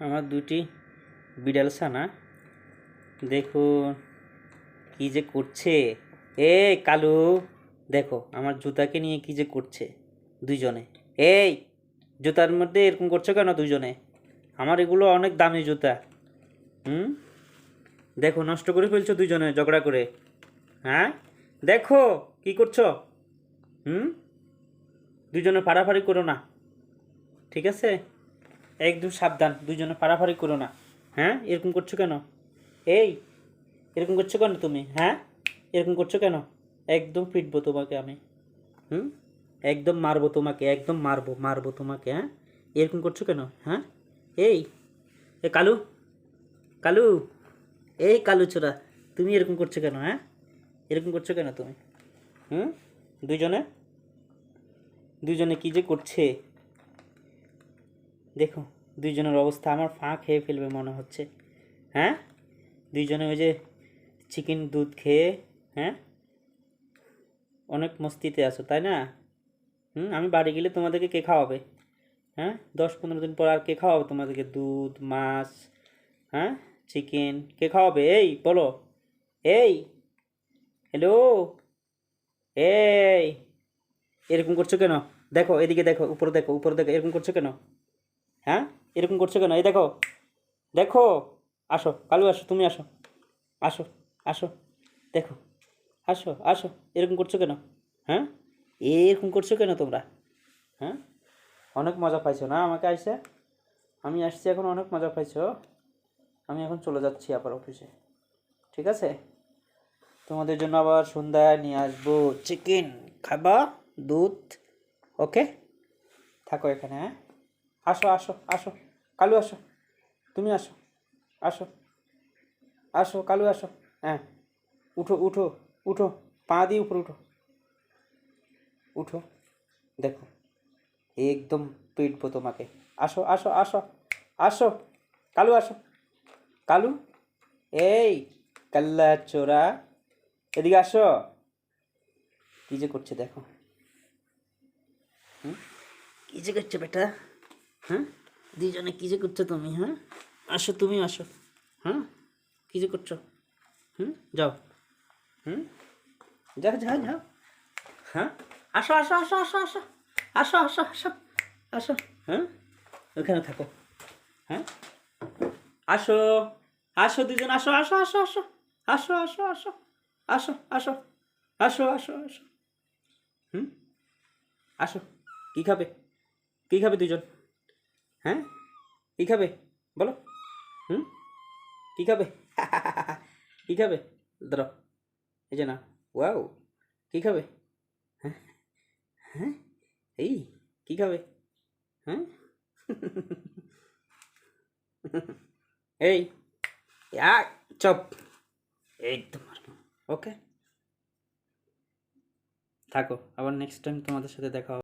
আমার দুটি বিড়াল ছানা দেখুন কি যে করছে। কালু, দেখো আমার জুতাকে নিয়ে কি যে করছে দুইজনে। এই, জুতার মধ্যে এরকম করছো কেন দুইজনে? আমার এগুলো অনেক দামি জুতা। হুম, দেখো নষ্ট করে ফেলছো দুইজনে ঝগড়া করে। হ্যাঁ, দেখো কি করছো। হুম, দুইজনে ফাড়াফাড়ি করো না, ঠিক আছে? একদম সাবধান, দুইজনে ফাড়াফাড়ি করো না। হ্যাঁ, এরকম করছো কেন? এই, এরকম করছো কেন তুমি? হ্যাঁ, এরকম করছো কেন? একদম পিটবো তোমাকে আমি। হুম, একদম মারবো তোমাকে, একদম মারবো মারবো তোমাকে। হ্যাঁ, এরকম করছো কেন? হ্যাঁ, এই, এ কালু, কালু, এই কালু ছোড়া, তুমি এরকম করছো কেন? হ্যাঁ, এরকম করছো কেন তুমি? হুম, দুইজনে দুইজনে কি যে করছে দেখো। দুইজনের অবস্থা আমার ফাঁ খেয়ে ফেলবে মনে হচ্ছে। হ্যাঁ, দুইজনে ওই যে চিকেন দুধ খেয়ে, হ্যাঁ, অনেক মস্তিতে আছো তাই না? আমি বাড়ি গেলে তোমাদেরকে কে খাওয়াবে? হ্যাঁ, 10-15 দিন পর আর কে খাওয়াবে তোমাদেরকে দুধ, মাছ, হ্যাঁ, চিকেন কে খাওয়াবে? এই বলো। এই, হ্যালো, এই, এরকম করছো কেন? দেখো এদিকে, দেখো উপরে, দেখো উপরে, দেখো এরকম করছো কেন? হ্যাঁ, এরকম করছো কেন? এই দেখো, দেখো, আসো কালু, আসো তুমি, আসো, আসো, আসো, দেখো, আসো আসো, এরকম করছো কেন? হ্যাঁ, এরকম করছো কেন তোমরা? হ্যাঁ, অনেক মজা পাইছো না আমাকে আইসে? আমি আসছি এখন, অনেক মজা পাইছো। আমি এখন চলে যাচ্ছি আবার অফিসে, ঠিক আছে? তোমাদের জন্য আবার সন্ধ্যায় নিয়ে আসবো চিকেন, খাবা, দুধ। ওকে, থাকো এখানে, হ্যাঁ? আসো আসো আসো, কালু আসো, তুমি আসো, আসো, আসো কালু আসো। হ্যাঁ, উঠো উঠো, উঠো, পা দিয়ে উপরে উঠো, উঠো, দেখো একদম পিটবো তোমাকে। আসো আসো আসো, আসো কালু, আসো কালু, এই কাল্লা চোরা, এদিকে আসো। কি যে করছে দেখো। হুম, কি যে করছো বেটা? হ্যাঁ, দুইজনে কি যে করছো তুমি? হ্যাঁ, আসো তুমি আসো। হ্যাঁ, কি যে করছো? যাও। হুম, যাও যাও যাও। হ্যাঁ, আসো আসো আসো আসো আসো, আসো আসো আসো, আসো। হ্যাঁ, ওখানে থাকো। হ্যাঁ, আসো, আসো দুজন, আসো আসো আসো আসো, আসো আসো আসো, আসো আসো, আসো আসো আসো। হুম, আসো। কি খাবে? কি খাবে দুজন? হ্যাঁ, কি খাবে বলো? হুম, কি খাবে? কি খাবে? দাঁড়াও, এই যে না, ওয়াও, কি খাবে? হ্যাঁ, হ্যাঁ, এই, কি খাবে? হ্যাঁ, এই, চপ, এই তোমার, ওকে, থাকো, আবার নেক্সট টাইম তোমাদের সাথে দেখা হবে।